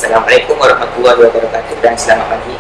Assalamualaikum warahmatullahi wabarakatuh dan selamat pagi.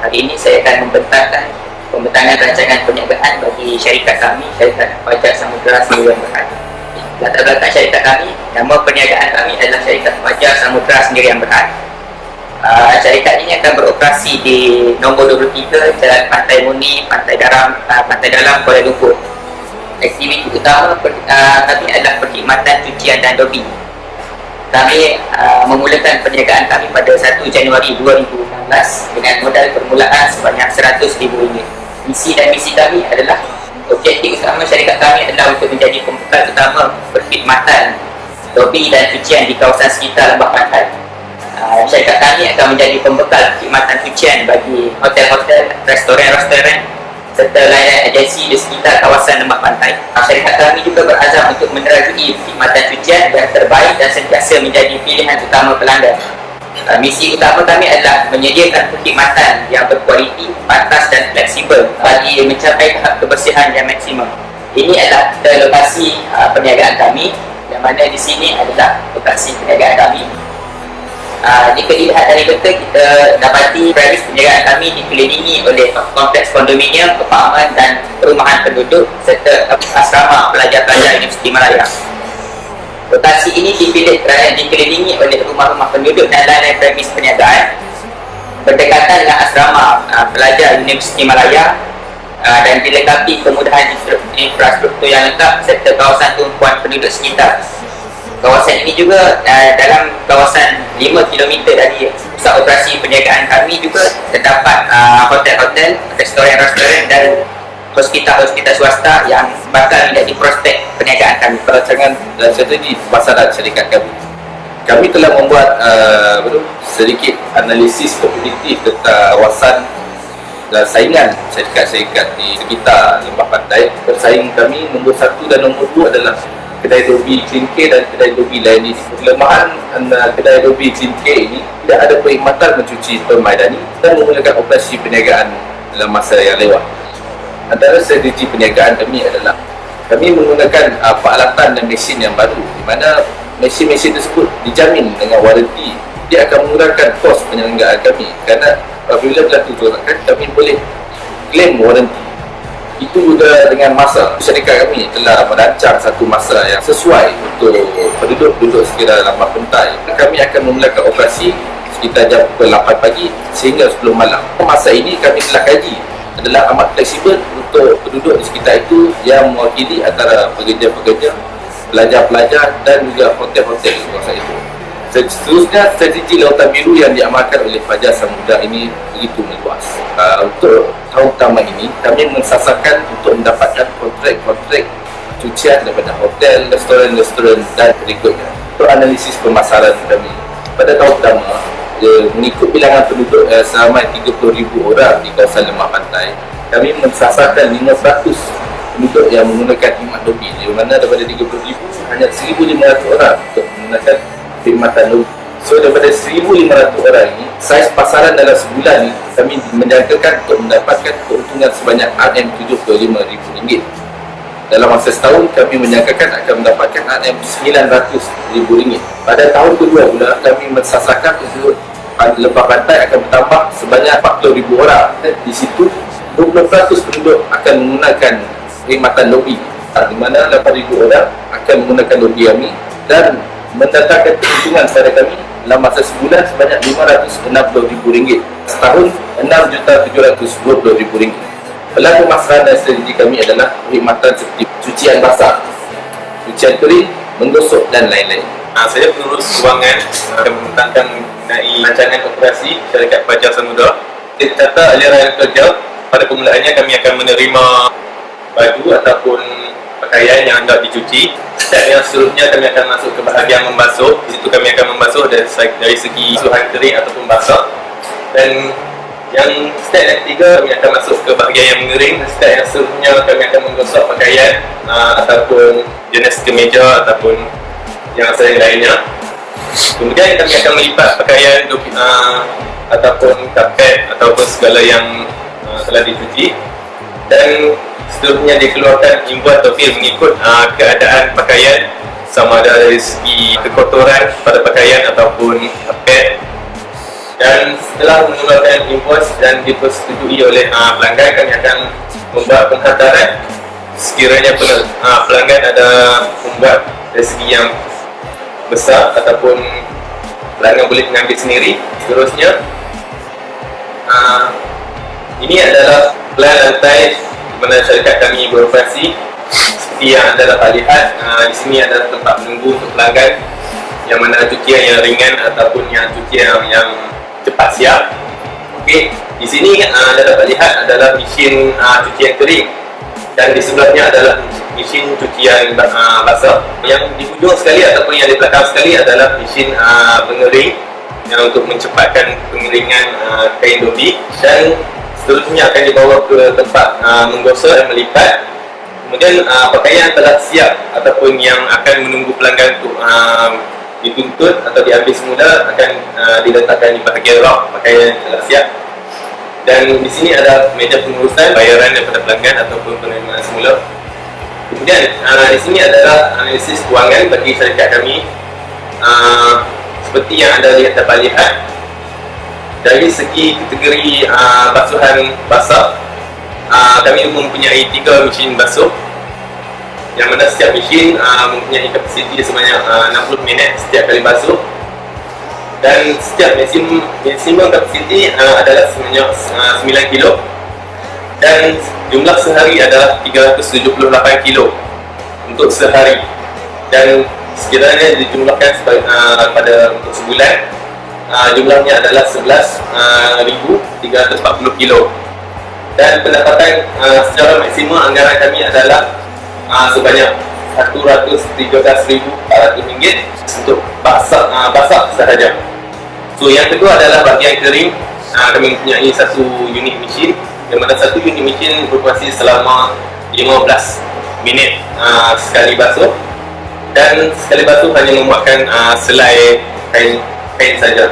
Hari ini saya akan membentangkan pembentangan rancangan perniagaan bagi syarikat kami, Syarikat Fajar Samudra Sendirian Berhad. Latar belakang syarikat kami, nama perniagaan kami adalah Syarikat Fajar Samudra Sendirian Berhad. Syarikat ini akan beroperasi di nombor 23 Jalan Pantai Muni, Pantai Dalam, Kuala Lumpur. Aktiviti utama kami adalah perkhidmatan cucian dan lobi. Kami memulakan perniagaan kami pada 1 Januari 2016 dengan modal permulaan sebanyak RM100,000. Misi dan misi kami adalah, objektif utama syarikat kami adalah untuk menjadi pembekal utama perkhidmatan lobi dan cucian di kawasan sekitar lembah pantai. Syarikat kami akan menjadi pembekal perkhidmatan cucian bagi hotel-hotel, restoran-restoran serta layanan agensi di sekitar kawasan lembah pantai. Syarikat kami juga berazam untuk menerajui perkhidmatan cucian yang terbaik dan sentiasa menjadi pilihan utama pelanggan. Misi utama kami adalah menyediakan perkhidmatan yang berkualiti, pantas dan fleksibel bagi mencapai tahap kebersihan yang maksimum. Ini adalah lokasi perniagaan kami, yang mana di sini adalah lokasi perniagaan kami. Jika dilihat dari peta, kita dapati premis perniagaan kami dikelilingi oleh kompleks kondominium, apartmen dan perumahan penduduk serta asrama pelajar-pelajar Universiti Malaya. Lokasi ini dipilih kerana dikelilingi oleh rumah-rumah penduduk dan lain-lain premis perniagaan, berdekatan dengan asrama pelajar Universiti Malaya dan dilengkapi kemudahan infrastruktur yang lengkap serta kawasan tumpuan penduduk sekitar. Kawasan ini juga dalam kawasan 5 km dari pusat operasi perniagaan kami juga terdapat hotel-hotel, restoran-restoran dan hospital-hospital swasta yang bakal menjadi prospek perniagaan kami. Rancangan dan strategi pemasaran syarikat kami. Kami telah membuat sedikit analisis kompetitif tentang kawasan dan saingan syarikat-syarikat di sekitar lembah pantai. Persaing kami nombor 1 dan nombor 2 adalah kedai lobi Clean K dan kedai lobi lain ini. Kelemahan kedai lobi Clean K ini tidak ada perkhidmatan mencuci permaidani dan memulakan operasi perniagaan dalam masa yang lewat. Antara strategi perniagaan kami adalah kami menggunakan peralatan dan mesin yang baru, di mana mesin-mesin tersebut dijamin dengan waranti. Dia akan mengurangkan kos penyelenggaraan kami kerana apabila berlaku kerosakan kami boleh claim waranti. Itu juga dengan masa. Syarikat kami telah merancang satu masa yang sesuai untuk penduduk-penduduk sekitar lembah pantai. Kami akan memulakan operasi sekitar jam pukul 8 pagi sehingga 10 malam. Masa ini kami telah kaji adalah amat fleksibel untuk penduduk di sekitar itu yang mewakili antara pekerja-pekerja, pelajar-pelajar dan juga hotel-hotel di kawasan itu. Seterusnya, strategi Lautan Biru yang diamalkan oleh Fajar Samudra ini begitu meluas. Untuk tahun pertama ini, kami mensasarkan untuk mendapatkan kontrak-kontrak cucian daripada hotel, restoran-restoran dan berikutnya. Untuk analisis pemasaran kami, pada tahun pertama, mengikut bilangan penduduk seramai 30,000 orang di kawasan lembah pantai, kami mensasarkan 500 penduduk yang menggunakan khidmat lobi, di mana daripada 30,000 hanya 1,500 orang untuk menggunakan khidmatan lobi. So daripada 1,500 orang ini, saiz pasaran dalam sebulan ini kami menjangkakan untuk mendapatkan keuntungan sebanyak RM75,000. Dalam masa setahun kami menjangkakan akan mendapatkan RM900,000. Pada tahun kedua pula kami mensasarkan untuk lembah pantai akan bertambah sebanyak 40,000 orang. Di situ 20% penduduk akan menggunakan khidmatan lobi, di mana 8,000 orang akan menggunakan lobi kami dan mendatangkan keuntungan kepada kami dalam masa sebulan sebanyak RM560,000. Setahun RM6,720,000. Pelan pemasaran dan strategi kami adalah perkhidmatan seperti cucian basah, cucian kering, menggosok dan lain-lain. Saya penerus kewangan akan membentangkan mengenai rancangan operasi Syarikat Fajar Samudra. Kita catat aliran kerja. Pada permulaannya kami akan menerima baju ataupun pakaian yang hendak dicuci. Step yang seterusnya kami akan masuk ke bahagian membasuh. Di situ kami akan membasuh dari segi basuhan kering ataupun basah. Dan yang step yang ketiga kami akan masuk ke bahagian yang mengering. Step yang seterusnya kami akan menggosok pakaian ataupun jenis kemeja ataupun yang selain lainnya. Kemudian kami akan melipat pakaian ataupun kapet ataupun segala yang telah dicuci. Dan seterusnya dikeluarkan imbuan atau fil mengikut keadaan pakaian, sama ada dari segi kekotoran pada pakaian ataupun kapet Dan setelah mengeluarkan invoice dan dipersetujui oleh pelanggan, kami akan membuat penghantaran. Sekiranya pelanggan ada membuat dari segi yang besar ataupun pelanggan boleh mengambil sendiri. Seterusnya, ini adalah plan lantai di mana syarikat kami beroperasi. Seperti yang anda dapat lihat, di sini adalah tempat menunggu untuk pelanggan, yang mana cucian yang ringan ataupun yang cucian yang cepat siap. Okey, di sini anda dapat lihat adalah mesin cucian kering, dan di sebelahnya adalah mesin cucian basah. Yang di hujung sekali ataupun yang di belakang sekali adalah mesin pengering yang untuk mencepatkan pengeringan kain dobi, dan seterusnya akan dibawa ke tempat menggosok dan melipat. Kemudian pakaian telah siap ataupun yang akan menunggu pelanggan untuk dituntut atau diambil semula akan diletakkan di bahagian rack pakaian yang telah siap. Dan di sini ada meja pengurusan bayaran daripada pelanggan ataupun penerimaan semula. Kemudian di sini adalah analisis kewangan bagi syarikat kami. Seperti yang anda dapat lihat, dari segi kategori basuhan basah, kami mempunyai 3 mesin basuh, yang mana setiap mesin mempunyai kapasiti sebanyak 60 minit setiap kali basuh, dan setiap maksimum kapasiti adalah sebanyak 9 kilo, dan jumlah sehari adalah 378 kilo untuk sehari. Dan sekiranya dijumlahkan pada untuk sebulan, jumlahnya adalah 11,340 kilo. Dan pendapatan secara maksimum anggaran kami adalah sebanyak RM113,400 untuk basah sahaja. So yang kedua adalah bahagian kering. Kami mempunyai satu unit mesin, yang mana satu unit mesin beroperasi selama 15 minit sekali basuh, dan sekali basuh hanya membuatkan selai kain saja.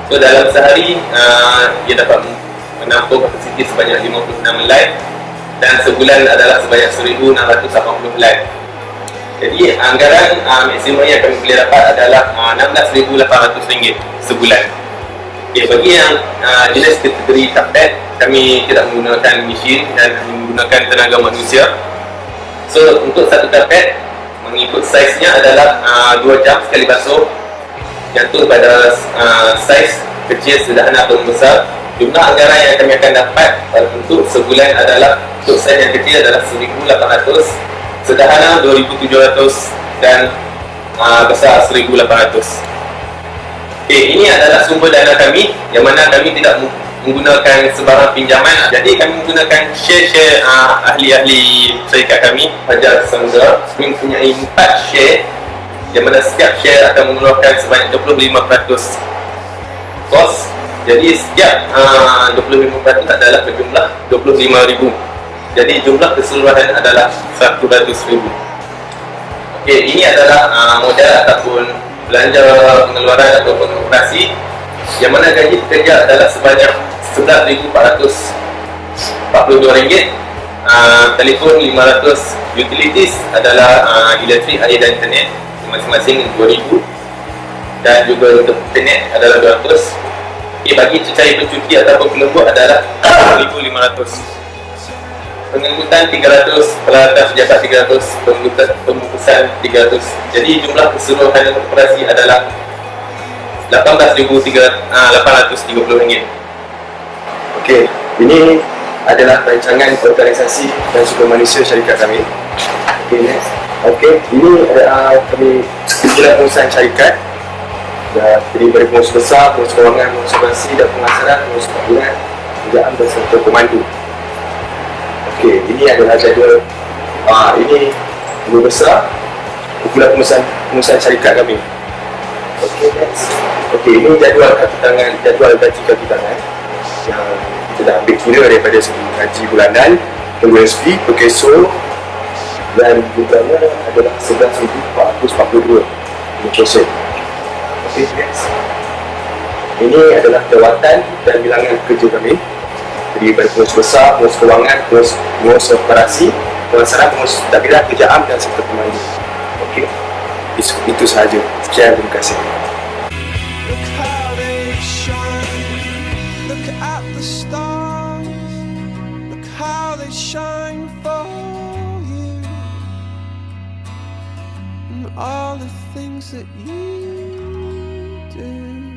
So dalam sehari dia dapat menampung kapasiti sebanyak 56 helai, dan sebulan adalah sebanyak 1,680 helai. Jadi anggaran maksimum yang kami boleh dapat adalah RM16,800 sebulan. Okay, bagi yang jenis kategori karpet, kami tidak menggunakan mesin dan menggunakan tenaga manusia. So untuk satu karpet, mengikut saiznya adalah 2 jam sekali basuh, jatuh pada saiz kecil, sederhana atau besar. Jumlah anggaran yang kami akan dapat untuk sebulan adalah, untuk saiz yang kecil adalah 1,800, sederhana 2,700, dan besar 1,800. Okay, ini adalah sumber dana kami, yang mana kami tidak menggunakan sebarang pinjaman. Jadi kami menggunakan share ahli-ahli syarikat kami, Fajar Samudra. Kami mempunyai 4 share, yang mana setiap share akan mengeluarkan sebanyak 25% kos. Jadi setiap 25% adalah berjumlah 25,000. Jadi jumlah keseluruhan adalah 100,000. Okey, ini adalah modal ataupun belanja pengeluaran ataupun operasi, yang mana gaji pekerja adalah sebanyak RM11,442, telefon 500, utilities adalah elektrik, air dan internet masing-masing 2,000, dan juga untuk internet adalah 200. Bagi cecair pencuci ataupun pelembut adalah 1,500, pengangkutan 300, peralatan pejabat 300, pembungkusan 300. Jadi jumlah keseluruhan operasi adalah RM18,830. Okey, ini adalah rancangan organisasi dan sumber manusia syarikat kami. Okey, next. Okey, ini adalah kami kumpulan pengurusan syarikat. Terdiri dari pengurus besar, pengurus kewangan, pengurus operasi dan pengasaran, pengurus pembangunan, kerjaan beserta pemandu. Okey, ini adalah jadual. Ini pengurus besar, kumpulan pengurusan syarikat kami. Okey, next. Okey, ini jadual gaji tangan yang kita dah ambil kira daripada segi gaji bulanan, USP, Pekeso, dan jumlahnya adalah 11,442 persen. Okey, next. Ini adalah jawatan dan bilangan kerja kami, terdiri daripada pengurus besar, pengurus kewangan, pengurus operasi, pengasaran, pengurus takbiran, kerjaan dan serta pemandu. Okey, itu sahaja. Sekian, terima kasih. Look how they shine. the stars, look how they shine for you, and all the things that you do.